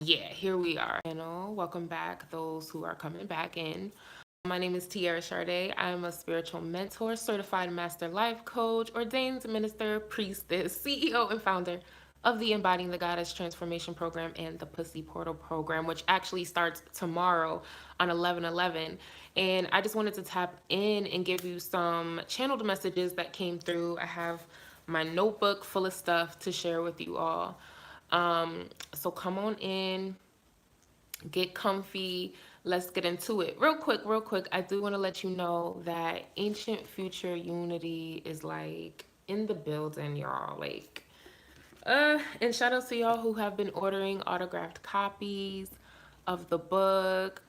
Yeah, here we are. Welcome back, those who are coming back in. My name is Tiara Shardé. I'm a spiritual mentor, certified master life coach, ordained minister, priestess, CEO, and founder of the Embodying the Goddess Transformation Program and the Pussy Portal Program, which actually starts tomorrow on 11/11. And I just wanted to tap in and give you some channeled messages that came through. I have my notebook full of stuff to share with you all. So come on in, get comfy. Let's get into it. Real quick, I do want to let you know that Ancient Future Unity is like in the building, y'all. And shout out to y'all who have been ordering autographed copies of the book.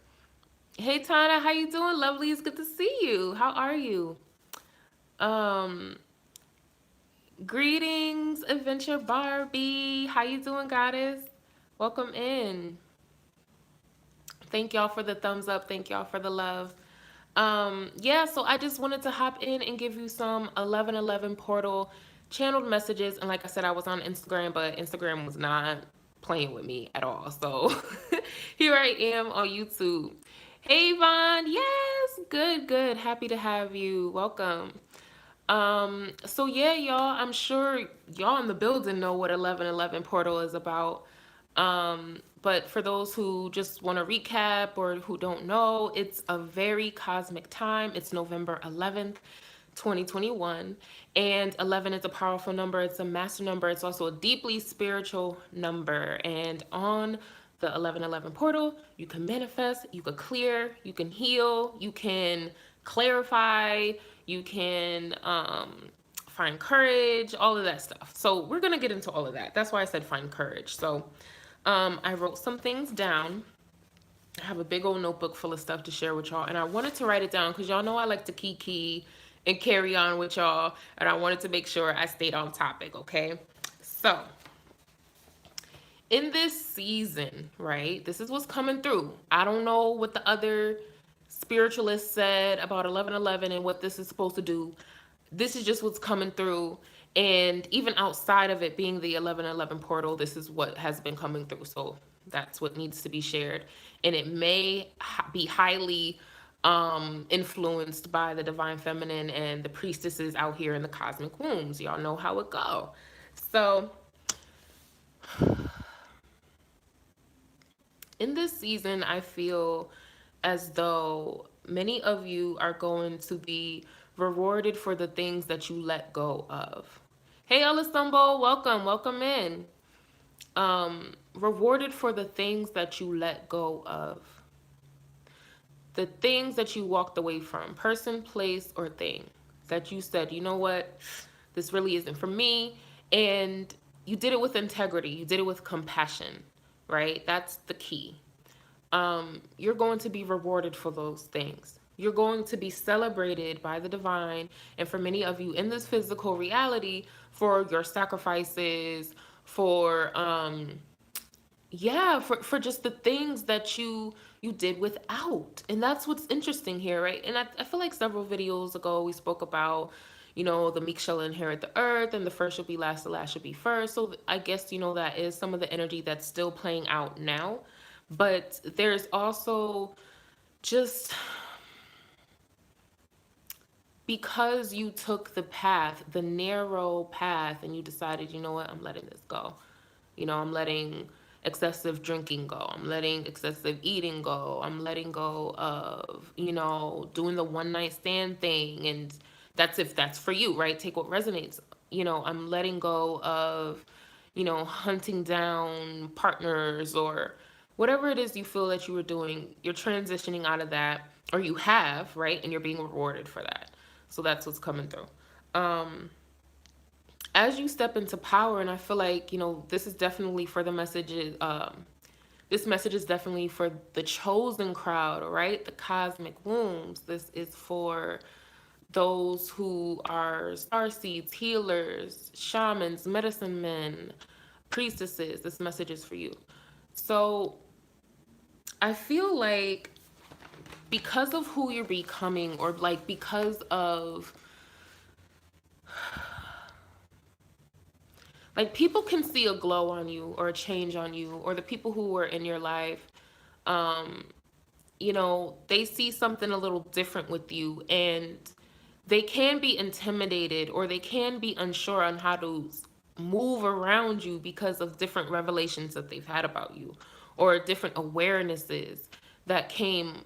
Hey Tana, how you doing? Lovely, it's good to see you. How are you? Um, Greetings, Adventure Barbie. How you doing, goddess? Welcome in. Thank y'all for the thumbs up. Thank y'all for the love. Yeah, so I just wanted to hop in and give you some 11/11 portal channeled messages. And like I said, I was on Instagram, but Instagram was not playing with me at all. So here I am on YouTube. Hey, Vaughn. Yes, good, good. Happy to have you. Welcome. So yeah, y'all, I'm sure y'all in the building know what 11/11 portal is about. But for those who just want to recap or who don't know, it's a very cosmic time. It's November 11th, 2021, and 11 is a powerful number. It's a master number. It's also a deeply spiritual number. And on the 11/11 portal, you can manifest, you can clear, you can heal, you can clarify, you can find courage, all of that stuff. So we're gonna get into all of that. That's why I said find courage. So I wrote some things down. I have a big old notebook full of stuff to share with y'all, and I wanted to write it down because y'all know I like to kiki and carry on with y'all, and I wanted to make sure I stayed on topic. Okay, so in this season, right? This is what's coming through. I don't know what the other spiritualists said about 11/11 and what this is supposed to do. This is just what's coming through. And even outside of it being the 11/11 portal, this is what has been coming through. So that's what needs to be shared. And it may be highly influenced by the divine feminine and the priestesses out here in the cosmic wombs. Y'all know how it go. So in this season, I feel as though many of you are going to be rewarded for the things that you let go of. Hey, Elisumbo, welcome in. Rewarded for the things that you let go of, the things that you walked away from, person, place, or thing that you said, you know what, this really isn't for me. And you did it with integrity, you did it with compassion, right? That's the key. You're going to be rewarded for those things. You're going to be celebrated by the divine, and for many of you in this physical reality, for your sacrifices, for yeah, for just the things that you did without. And that's what's interesting here, right? And I feel like several videos ago we spoke about, the meek shall inherit the earth, and the first shall be last, the last shall be first. So I guess that is some of the energy that's still playing out now. But there's also just, because you took the narrow path, and you decided, you know what, I'm letting this go. I'm letting excessive drinking go. I'm letting excessive eating go. I'm letting go of, doing the one night stand thing. And that's if that's for you, right? Take what resonates. I'm letting go of, hunting down partners, or whatever it is you feel that you were doing. You're transitioning out of that, or you have, right? And you're being rewarded for that. So that's what's coming through. As you step into power, and I feel like, this is definitely for the messages. This message is definitely for the chosen crowd, right? The cosmic wombs. This is for those who are star seeds, healers, shamans, medicine men, priestesses. This message is for you. So I feel like, because of who you're becoming, or like because of Like, people can see a glow on you or a change on you, or the people who were in your life, um, they see something a little different with you, and they can be intimidated or they can be unsure on how to move around you because of different revelations that they've had about you, or different awarenesses that came,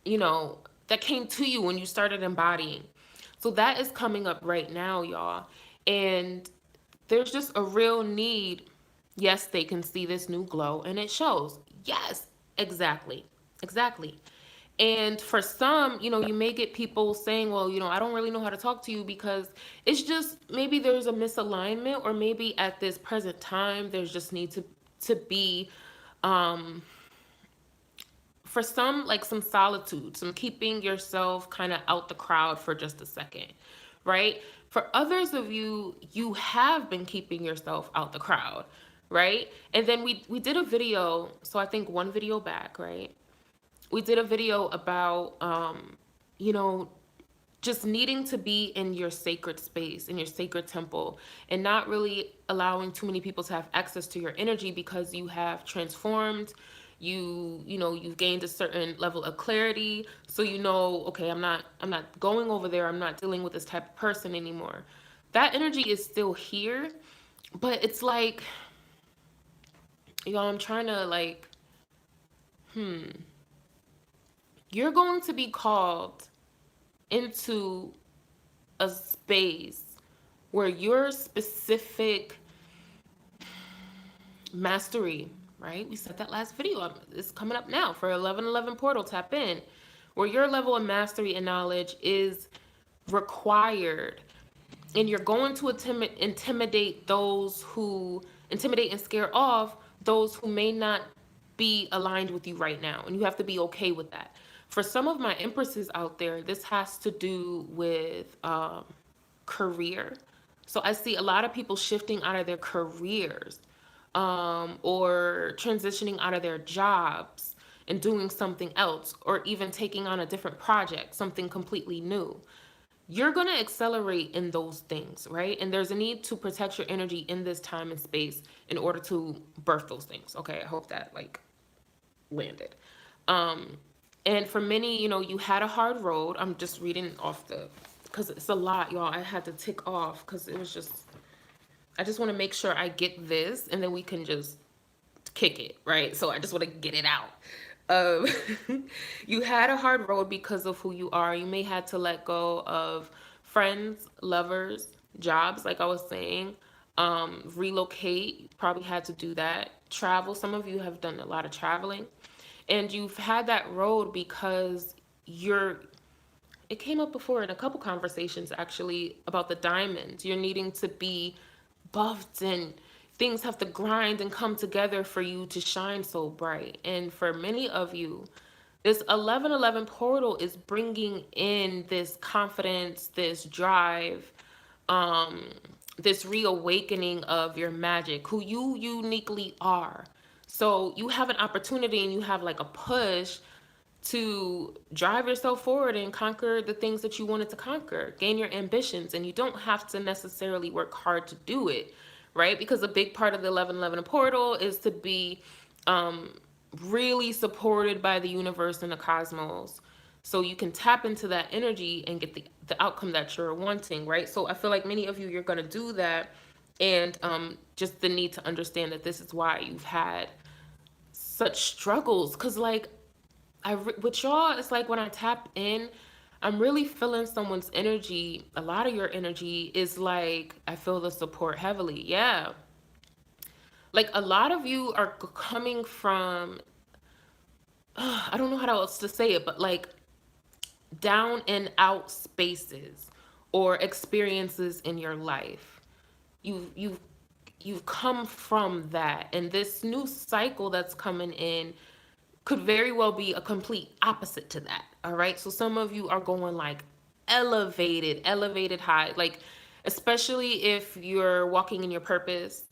you know, that came to you when you started embodying. So that is coming up right now, y'all. And there's just a real need. Yes, they can see this new glow and it shows. Yes, exactly. Exactly. And for some, you may get people saying, well, I don't really know how to talk to you because it's just maybe there's a misalignment, or maybe at this present time there's just need to be, um for some, like some solitude, some keeping yourself kind of out the crowd for just a second, right? For others of you, you have been keeping yourself out the crowd, right? And then we did a video, so I think one video back, right? We did a video about you know just needing to be in your sacred space, in your sacred temple, and not really allowing too many people to have access to your energy because you have transformed. You've gained a certain level of clarity, so okay, I'm not going over there, I'm not dealing with this type of person anymore. That energy is still here, but it's like, I'm trying to, like, you're going to be called into a space where your specific mastery, right? We said that last video. It's coming up now for 1111 portal. Tap in. Where your level of mastery and knowledge is required. And you're going to intimidate and scare off those who may not be aligned with you right now. And you have to be okay with that. For some of my empresses out there, this has to do with career. So I see a lot of people shifting out of their careers, or transitioning out of their jobs and doing something else, or even taking on a different project, something completely new. You're going to accelerate in those things, right? And there's a need to protect your energy in this time and space in order to birth those things. Okay, I hope that, like, landed. Um, and for many, you had a hard road. I'm just reading off because it's a lot, y'all. I had to tick off because it was just, I just want to make sure I get this and then we can just kick it, right? So I just want to get it out. You had a hard road because of who you are. You may had to let go of friends, lovers, jobs, like I was saying. Relocate, you probably had to do that. Travel, some of you have done a lot of traveling. And you've had that road because it came up before in a couple conversations actually about the diamonds. You're needing to be buffed, and things have to grind and come together for you to shine so bright. And for many of you, this 1111 portal is bringing in this confidence, this drive, um, this reawakening of your magic, who you uniquely are. So you have an opportunity and you have like a push to drive yourself forward and conquer the things that you wanted to conquer, gain your ambitions, and you don't have to necessarily work hard to do it, right? Because a big part of the 1111 portal is to be really supported by the universe and the cosmos. So you can tap into that energy and get the outcome that you're wanting, right? So I feel like many of you, you're going to do that. And just the need to understand that this is why you've had such struggles. Because, like, with y'all, it's like when I tap in, I'm really feeling someone's energy. A lot of your energy is like, I feel the support heavily. Yeah. Like, a lot of you are coming from, I don't know how else to say it, but like down and out spaces or experiences in your life. You've come from that, and this new cycle that's coming in could very well be a complete opposite to that. All right. So some of you are going like elevated high, like, especially if you're walking in your purpose.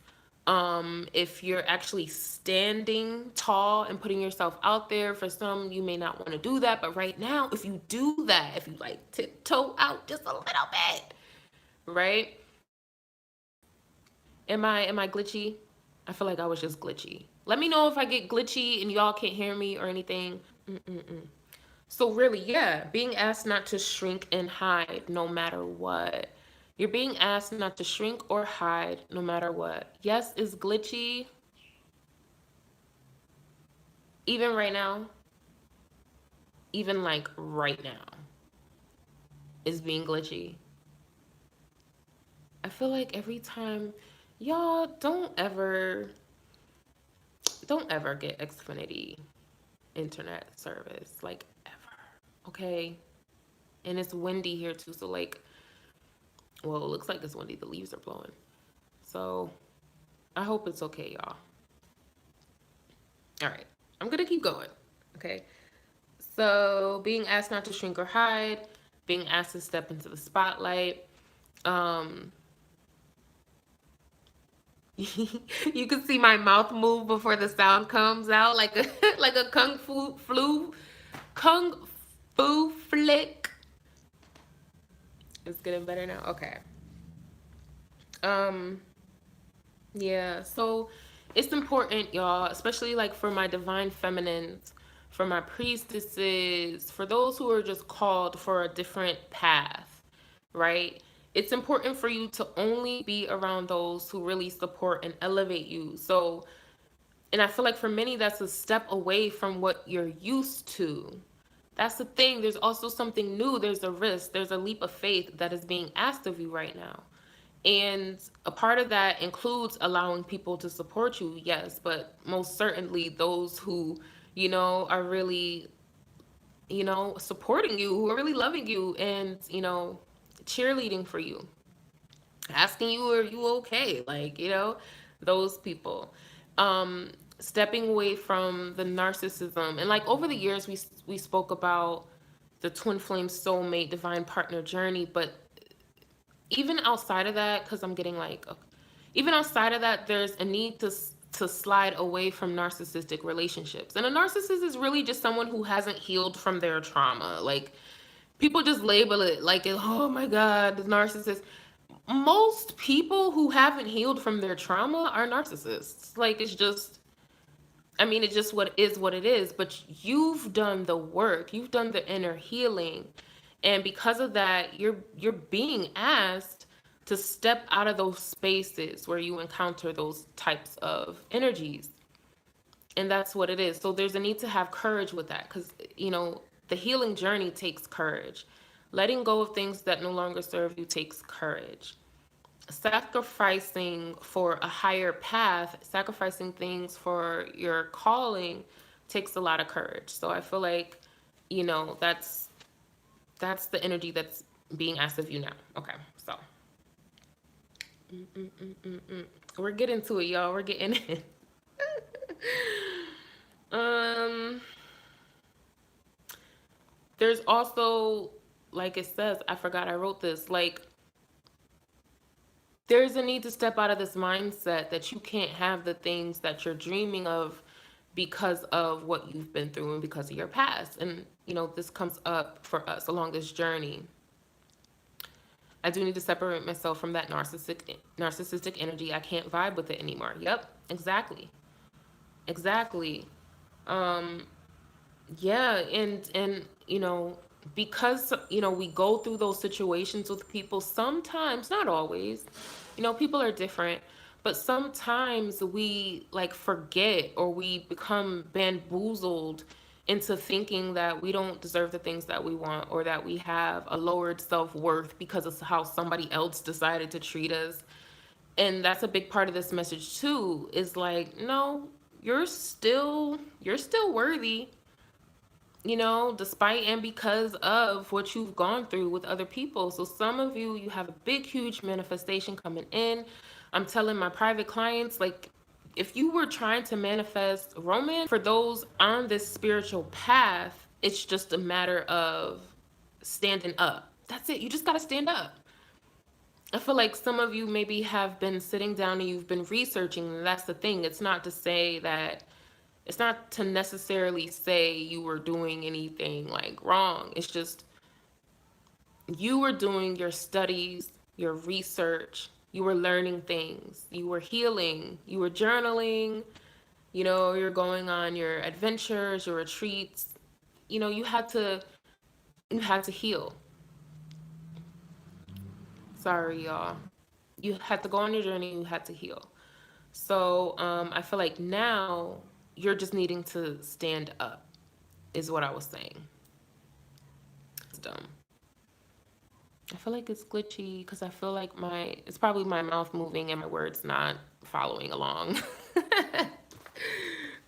If you're actually standing tall and putting yourself out there. For some, you may not want to do that, but right now, if you do that, if you like tiptoe out just a little bit, right? Am I glitchy? I feel like I was just glitchy. Let me know if I get glitchy and y'all can't hear me or anything. Mm-mm-mm. So really, yeah, being asked not to shrink and hide no matter what. You're being asked not to shrink or hide no matter what. Yes, it's glitchy. Even right now, even like right now, is being glitchy. I feel like every time, y'all don't ever get Xfinity internet service, like ever. Okay? And it's windy here too, so like, well, it looks like it's windy. The leaves are blowing. So I hope it's okay, y'all. All right. I'm gonna keep going. Okay. So being asked not to shrink or hide, being asked to step into the spotlight. Um you can see my mouth move before the sound comes out like a like a kung fu flick. It's getting better now. Okay. Um Yeah, so it's important, y'all, especially like for my divine feminines, for my priestesses, for those who are just called for a different path, right? It's important for you to only be around those who really support and elevate you. So, and I feel like for many, that's a step away from what you're used to. That's the thing. There's also something new. There's a risk. There's a leap of faith that is being asked of you right now. And a part of that includes allowing people to support you, yes, but most certainly those who, are really, supporting you, who are really loving you and, cheerleading for you, asking you, are you okay? Like, those people. Stepping away from the narcissism. And like over the years, we spoke about the twin flame soulmate divine partner journey, but even outside of that, because I'm getting like, even outside of that, there's a need to slide away from narcissistic relationships. And a narcissist is really just someone who hasn't healed from their trauma. Like people just label it like, oh my God, the narcissist. Most people who haven't healed from their trauma are narcissists. Like it's just, I mean, it's just what it is. But you've done the work. You've done the inner healing, and because of that, you're being asked to step out of those spaces where you encounter those types of energies, and that's what it is. So there's a need to have courage with that, because the healing journey takes courage. Letting go of things that no longer serve you takes courage. Sacrificing for a higher path, sacrificing things for your calling takes a lot of courage. So I feel like, that's the energy that's being asked of you now. Okay, so we're getting to it, y'all. We're getting it. um, there's also, like it says, I forgot I wrote this. Like there's a need to step out of this mindset that you can't have the things that you're dreaming of because of what you've been through and because of your past. And, this comes up for us along this journey. I do need to separate myself from that narcissistic energy. I can't vibe with it anymore. Yep, exactly. Exactly. Um, yeah, and because we go through those situations with people, sometimes, not always, people are different, but sometimes we like forget or we become bamboozled into thinking that we don't deserve the things that we want, or that we have a lowered self-worth because of how somebody else decided to treat us. And that's a big part of this message too, is like, no, you're still worthy, despite and because of what you've gone through with other people. So some of you, you have a big, huge manifestation coming in. I'm telling my private clients, like, if you were trying to manifest romance, for those on this spiritual path, it's just a matter of standing up. That's it. You just got to stand up. I feel like some of you maybe have been sitting down and you've been researching. And that's the thing. It's not to necessarily say you were doing anything like wrong. It's just you were doing your studies, your research, You were learning things. You were healing. You were journaling. You're going on your adventures, your retreats. You had to heal. Sorry, y'all. You had to go on your journey. You had to heal. So I feel like now you're just needing to stand up, is what I was saying. It's dumb. I feel like it's glitchy because I feel like it's probably my mouth moving and my words not following along.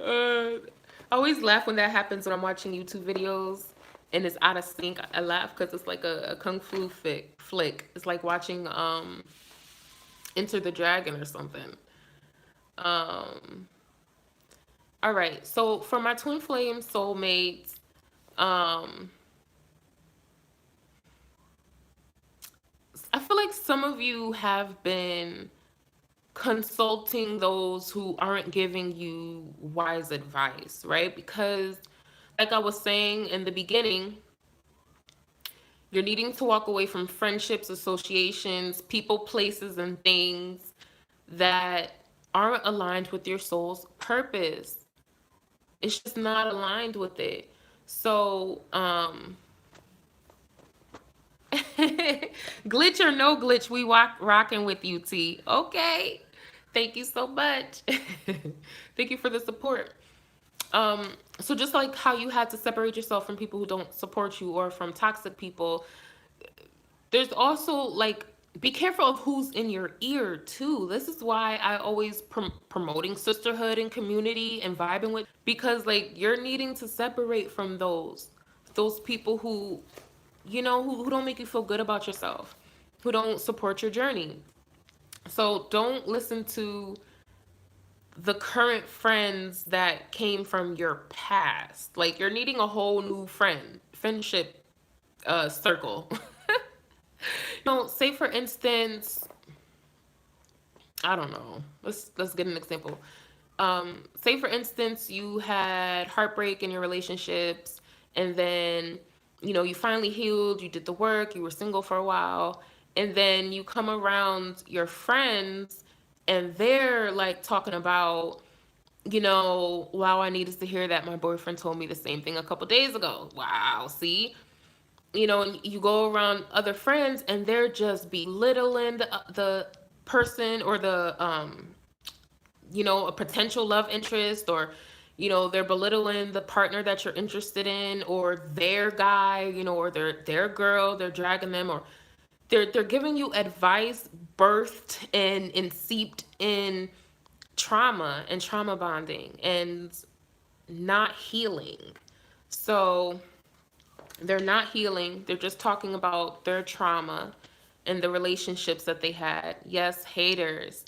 I always laugh when that happens when I'm watching YouTube videos and it's out of sync. I laugh because it's like a kung fu flick. It's like watching Enter the Dragon or something. Um, all right, so for my twin flame soulmates, um, I feel like some of you have been consulting those who aren't giving you wise advice, right? Because, like I was saying in the beginning, you're needing to walk away from friendships, associations, people, places, and things that aren't aligned with your soul's purpose. It's just not aligned with it. So, glitch or no glitch, we rocking with you, T. Okay. Thank you so much. Thank you for the support. So just like how you had to separate yourself from people who don't support you or from toxic people, there's also like be careful of who's in your ear too. This is why I always promoting sisterhood and community and vibing with, because like you're needing to separate from those people who who don't make you feel good about yourself, who don't support your journey. So don't listen to the current friends that came from your past. Like you're needing a whole new friendship circle. Say for instance, I don't know. Let's get an example. Say for instance, you had heartbreak in your relationships, and then you finally healed. You did the work. You were single for a while, and then you come around your friends, and they're like talking about, wow, I needed to hear that. My boyfriend told me the same thing a couple days ago. Wow, see, and you go around other friends, and they're just belittling the person or the a potential love interest, or they're belittling the partner that you're interested in, or their guy, or their girl. They're dragging them, or they're giving you advice birthed and seeped in trauma and trauma bonding and not healing. So they're not healing. They're just talking about their trauma and the relationships that they had. Yes, haters.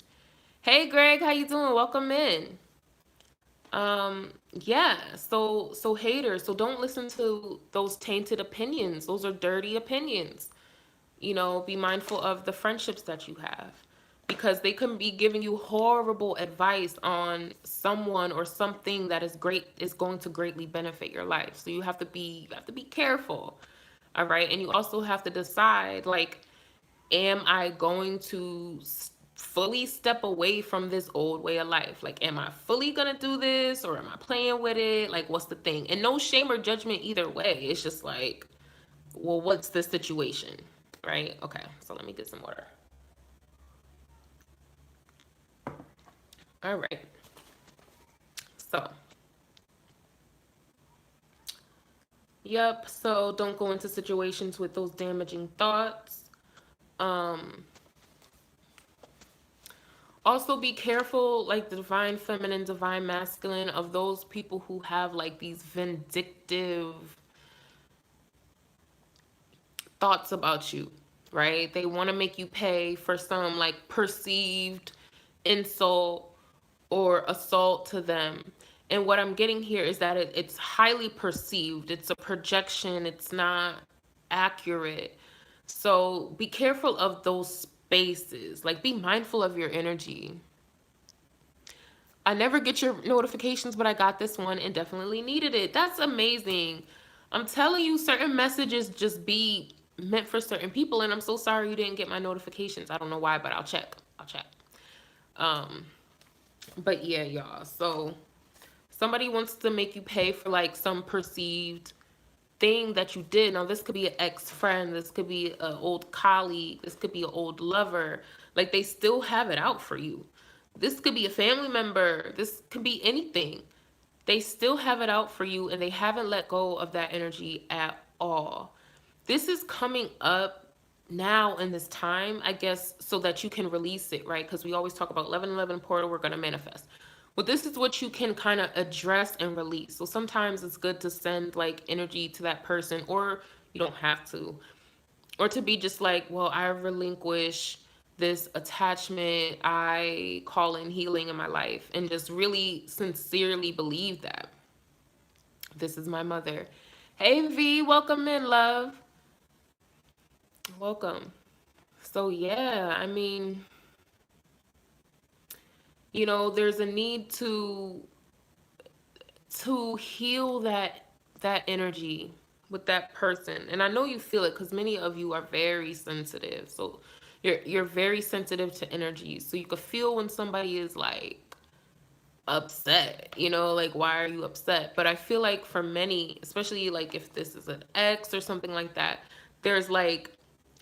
Hey Greg, how you doing? Welcome in. Yeah, so haters, so don't listen to those tainted opinions. Those are dirty opinions. Be mindful of the friendships that you have, because they can be giving you horrible advice on someone or something that is going to greatly benefit your life. So you have to be careful. All right? And you also have to decide, like, am I going to fully step away from this old way of life? Like, am I fully gonna do this, or am I playing with it? Like, what's the thing? And no shame or judgment either way. It's just like, well, what's the situation? Right? Okay, so let me get some water. All right. So, yep. So don't go into situations with those damaging thoughts. Um, Also be careful, like the divine feminine, divine masculine, of those people who have like these vindictive thoughts about you, right? They want to make you pay for some like perceived insult or assault to them. And what I'm getting here is that it's highly perceived. It's a projection. It's not accurate. So be careful of those spaces. Like, be mindful of your energy. I never get your notifications, but I got this one and definitely needed it. That's amazing. I'm telling you, certain messages just be meant for certain people, and I'm so sorry you didn't get my notifications. I don't know why, but I'll check. I'll chat. Um, but yeah, y'all. So somebody wants to make you pay for like some perceived thing that you did. Now, this could be an ex friend, this could be an old colleague, this could be an old lover. Like, they still have it out for you. This could be a family member, this could be anything. They still have it out for you, and they haven't let go of that energy at all. This is coming up now in this time, I guess, so that you can release it, right? Because we always talk about 1111 portal, we're going to manifest. Well, this is what you can kind of address and release. So sometimes it's good to send like energy to that person, or you don't have to, or to be just like, well, I relinquish this attachment, I call in healing in my life, and just really sincerely believe that. This is my mother. Hey, V, welcome in, love. Welcome. So, yeah, I mean, there's a need to heal that energy with that person. And I know you feel it because many of you are very sensitive. So you're very sensitive to energy. So you could feel when somebody is like upset, like, why are you upset? But I feel like for many, especially like if this is an ex or something like that, there's like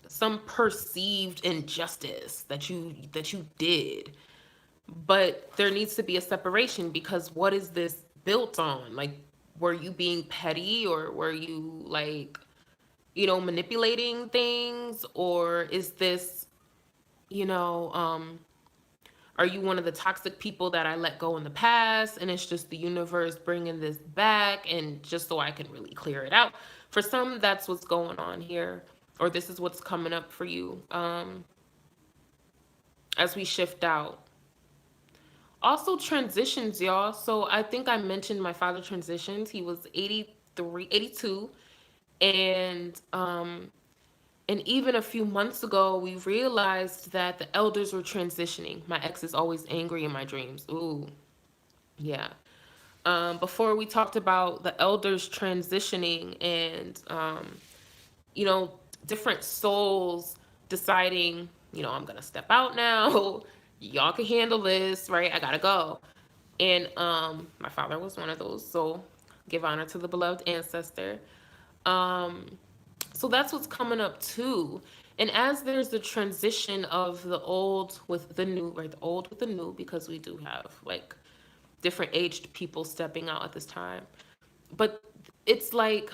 some perceived injustice that you did, but there needs to be a separation, because what is this built on? Like, were you being petty, or were you like, manipulating things, or is this, you know um are you one of the toxic people that I let go in the past, and it's just the universe bringing this back, and just so I can really clear it out? For some, that's what's going on here, or this is what's coming up for you, as we shift out. Also, transitions, y'all. So I think I mentioned my father transitions. He was 83, 82. And even a few months ago, we realized that the elders were transitioning. My ex is always angry in my dreams. Ooh, yeah. Before, we talked about the elders transitioning, and you know, different souls deciding, I'm gonna step out now. Y'all can handle this, right? I gotta go. And my father was one of those. So give honor to the beloved ancestor. Um, so that's what's coming up too. And as there's the transition of the old with the new, right? The old with the new, because we do have like different aged people stepping out at this time. But it's like,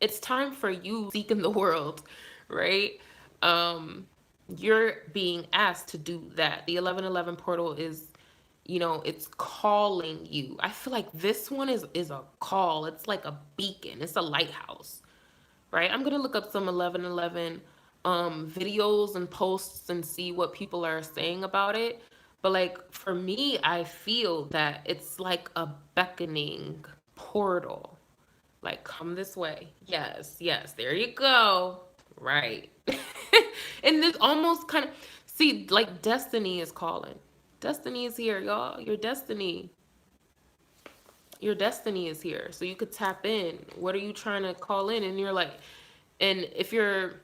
it's time for you seeking the world, right? Um, you're being asked to do that. The 1111 portal is, it's calling you. I feel like this one is a call. It's like a beacon. It's a lighthouse, right? I'm gonna look up some 1111 videos and posts and see what people are saying about it. But like for me, I feel that it's like a beckoning portal. Like, come this way. Yes, yes, there you go. Right. And this almost kind of, see, like, destiny is calling. Destiny is here, y'all. Your destiny is here. So you could tap in. What are you trying to call in? And you're like, and if you're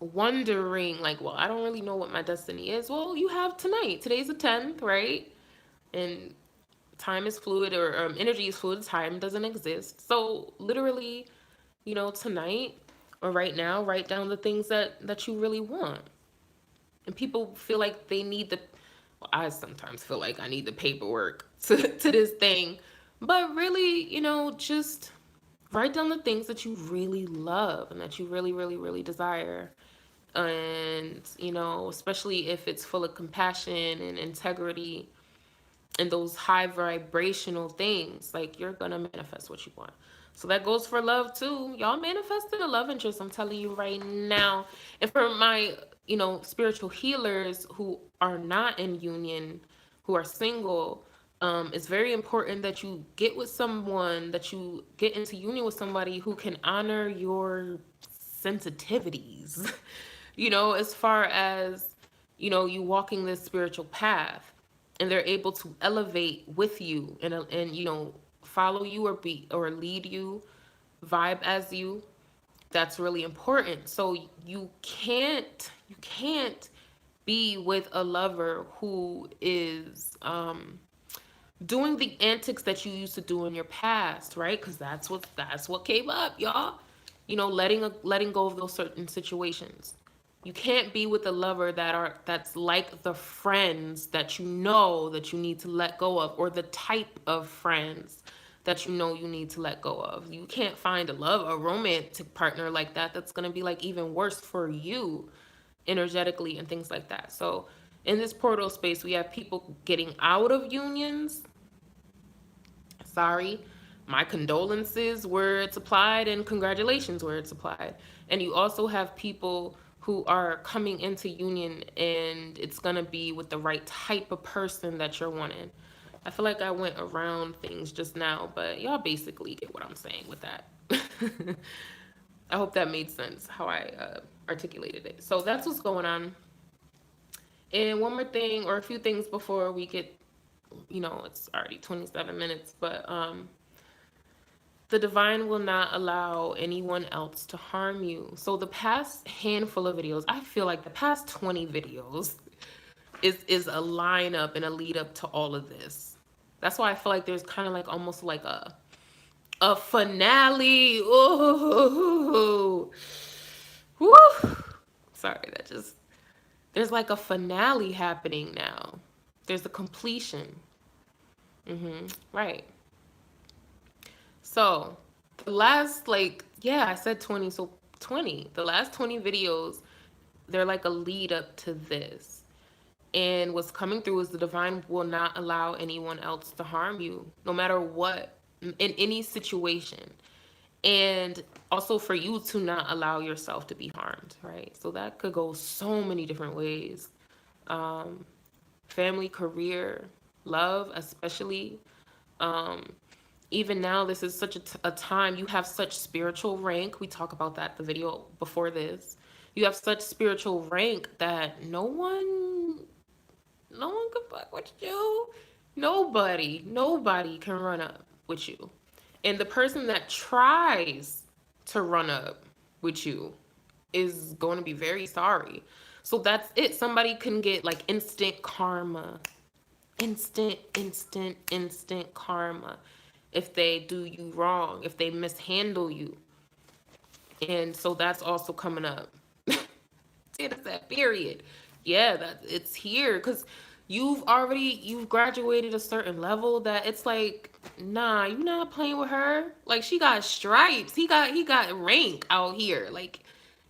wondering, like, well, I don't really know what my destiny is, well, you have tonight. Today's the 10th, right? And time is fluid, or energy is fluid. Time doesn't exist. So literally, tonight or right now, write down the things that you really want. And people feel like they need the, well, I sometimes feel like I need the paperwork to this thing. But really, just write down the things that you really love and that you really, really, really desire. And, especially if it's full of compassion and integrity and those high vibrational things, like, you're gonna manifest what you want. So that goes for love too. Y'all manifested a love interest, I'm telling you right now. And for my, spiritual healers who are not in union, who are single, it's very important that you get with someone, that you get into union with somebody who can honor your sensitivities. As far as, you walking this spiritual path, and they're able to elevate with you, and follow you, or be, or lead you, vibe as you. That's really important. So you can't be with a lover who is doing the antics that you used to do in your past, right? Because that's what came up, y'all. You know, letting go of those certain situations. You can't be with a lover that's like the friends that that you need to let go of, or the type of friends that you need to let go of. You can't find a romantic partner like that that's gonna be like even worse for you energetically and things like that. So in this portal space, we have people getting out of unions. Sorry, my condolences where it's applied, and congratulations where it's applied. And you also have people who are coming into union, and it's gonna be with the right type of person that you're wanting. I feel like I went around things just now, but y'all basically get what I'm saying with that. I hope that made sense how I articulated it. So that's what's going on. And one more thing, or a few things before we get, it's already 27 minutes, but the divine will not allow anyone else to harm you. So the past handful of videos, I feel like the past 20 videos is a lineup and a lead up to all of this. That's why I feel like there's kind of like almost like a finale. Ooh. Woo. Sorry, there's like a finale happening now. There's a completion. Right. So the last, I said 20, so 20. The last 20 videos, they're like a lead up to this. And what's coming through is the divine will not allow anyone else to harm you, no matter what, in any situation. And also for you to not allow yourself to be harmed, right? So that could go so many different ways. Family, career, love, especially. Even now, this is such a time. You have such spiritual rank. We talk about that the video before this. You have such spiritual rank that no one can fuck with you. Nobody can run up with you. And the person that tries to run up with you is going to be very sorry. So that's it. Somebody can get like instant karma. Instant karma if they do you wrong, if they mishandle you. And so that's also coming up. It's that period. Yeah, that it's here because you've graduated a certain level that it's like, nah, you're not playing with her. Like she got stripes. He got rank out here. Like,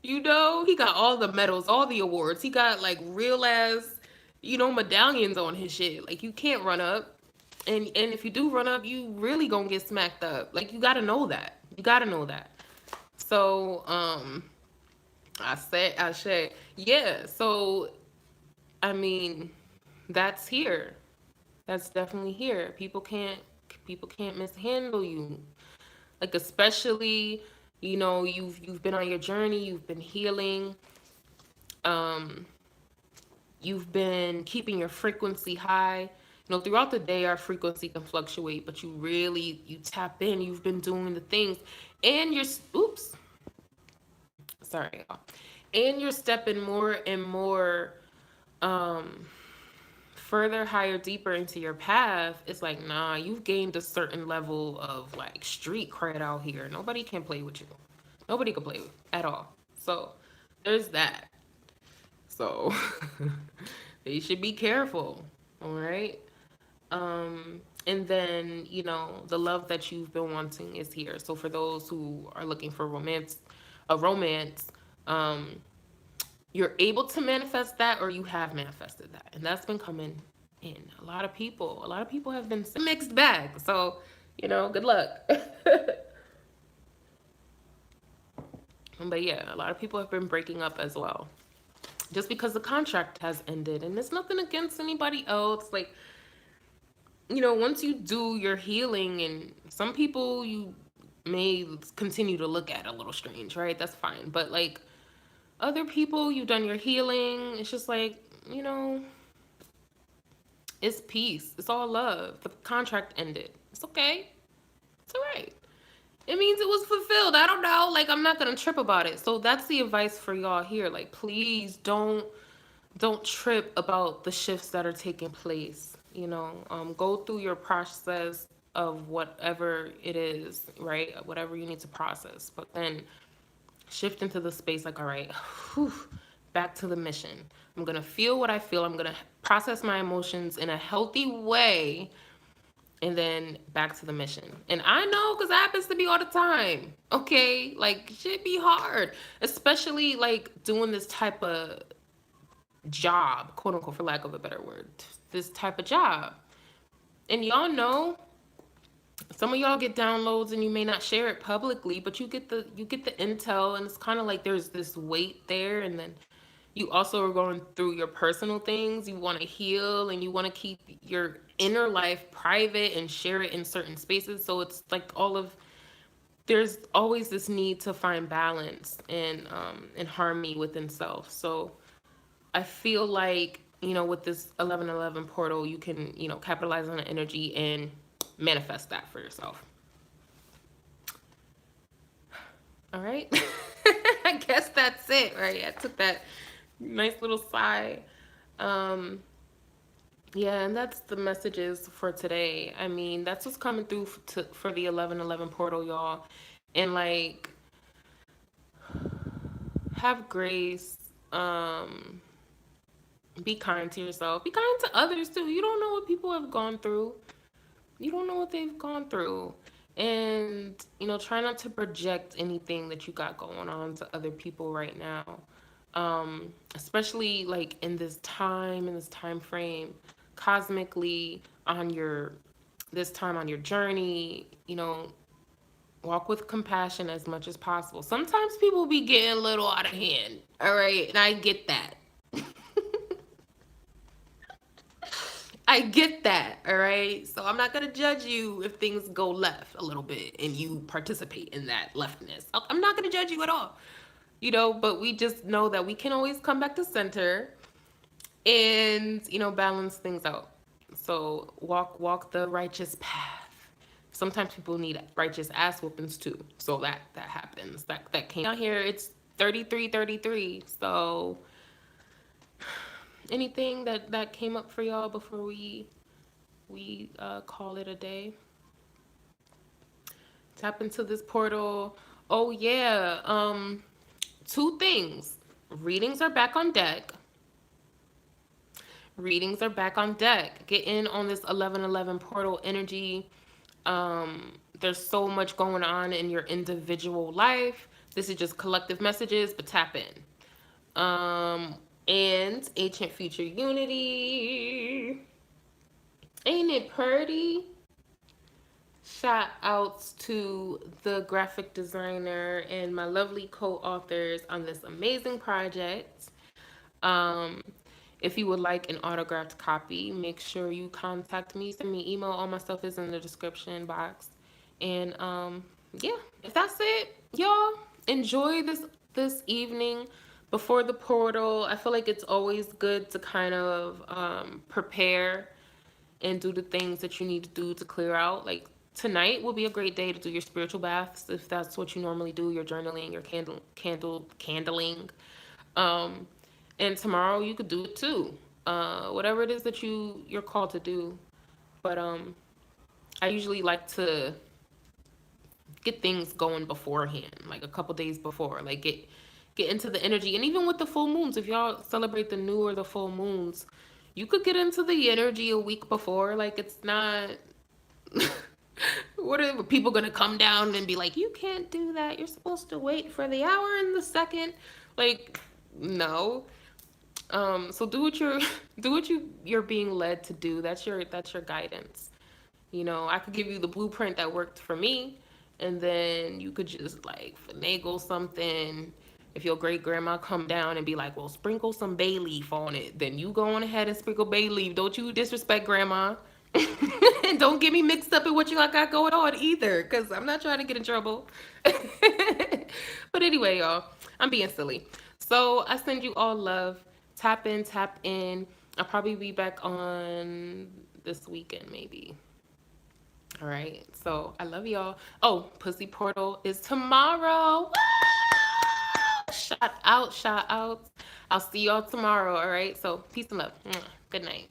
he got all the medals, all the awards. He got like real ass, medallions on his shit. Like you can't run up. And if you do run up, you really gonna get smacked up. Like you gotta know that. You gotta know that. So, I said, yeah. So, I mean, that's here. That's definitely here. People can't mishandle you. Like especially, you've been on your journey, you've been healing, um, you've been keeping your frequency high. Throughout the day, our frequency can fluctuate, but you tap in. You've been doing the things, and oops, sorry, y'all. And you're stepping more and more further, higher, deeper into your path. It's like, nah, you've gained a certain level of like street cred out here. Nobody can play with you. Nobody can play with at all. So there's that. So they should be careful. All right. And then, the love that you've been wanting is here. So for those who are looking for a romance, you're able to manifest that, or you have manifested that. And that's been coming in. A lot of people have been mixed bag. So, good luck. But yeah, a lot of people have been breaking up as well. Just because the contract has ended. And it's nothing against anybody else. Like, once you do your healing, and some people you may continue to look at a little strange, right? That's fine. But like other people, you've done your healing. It's just like, it's peace. It's all love. The contract ended. It's okay. It's all right. It means it was fulfilled. I don't know. Like, I'm not going to trip about it. So that's the advice for y'all here. Like, please don't don't trip about the shifts that are taking place. You know, go through your process of whatever it is, right? Whatever you need to process. But then shift into the space like, all right, whew, back to the mission. I'm going to feel what I feel. I'm going to process my emotions in a healthy way, and then back to the mission. And I know because it happens to me all the time. Okay. Like, shit be hard, especially like doing this type of job, quote unquote, for lack of a better word, this type of job. And y'all know some of y'all get downloads and you may not share it publicly, but you get the intel, and it's kind of like there's this weight there, and then you also are going through your personal things. You want to heal and you want to keep your inner life private and share it in certain spaces. So it's like all of there's always this need to find balance and harmony within self. So I feel like, with this 1111 portal, you can, capitalize on the energy and manifest that for yourself. All right. I guess that's it, right? I took that nice little sigh. Um, yeah, and that's the messages for today. I mean, that's what's coming through for the 1111 portal, y'all. And like, have grace. Be kind to yourself. Be kind to others too. You don't know what people have gone through. You don't know what they've gone through. And, try not to project anything that you got going on to other people right now. Especially like in this time frame, cosmically on your this time on your journey, walk with compassion as much as possible. Sometimes people be getting a little out of hand. All right. And I get that. I get that, all right? So I'm not going to judge you if things go left a little bit and you participate in that leftness. I'm not going to judge you at all, but we just know that we can always come back to center and, balance things out. So walk the righteous path. Sometimes people need righteous ass whoopings too. So that happens. That came out here. It's 33:33. So anything that came up for y'all before we call it a day? Tap into this portal. Oh yeah. Two things. Readings are back on deck. Readings are back on deck. Get in on this 1111 portal energy. There's so much going on in your individual life. This is just collective messages, but tap in. And ancient future unity. Ain't it pretty? Shout outs to the graphic designer and my lovely co-authors on this amazing project. Um, if you would like an autographed copy, make sure you contact me. Send me email. All my stuff is in the description box. And yeah, if that's it, y'all enjoy this evening before the portal. I feel like it's always good to kind of prepare and do the things that you need to do to clear out. Like tonight will be a great day to do your spiritual baths if that's what you normally do, your journaling, your candling. Um, and tomorrow you could do it too. Whatever it is that you're called to do. But I usually like to get things going beforehand, like a couple days before, like get into the energy. And even with the full moons, if y'all celebrate the new or the full moons, you could get into the energy a week before. Like it's not what are people gonna come down and be like, you can't do that, you're supposed to wait for the hour and the second? Like, no. So do what you're do what you're being led to do. That's your guidance. I could give you the blueprint that worked for me, and then you could just like finagle something. If your great grandma come down and be like, well, sprinkle some bay leaf on it, then you go on ahead and sprinkle bay leaf. Don't you disrespect grandma. And don't get me mixed up in what you got going on either, because I'm not trying to get in trouble. But anyway, y'all, I'm being silly. So I send you all love. Tap in, tap in. I'll probably be back on this weekend, maybe. All right. So I love y'all. Oh, Pussy Portal is tomorrow. Woo! Shout out, shout out. I'll see y'all tomorrow. All right. So peace and love. Good night.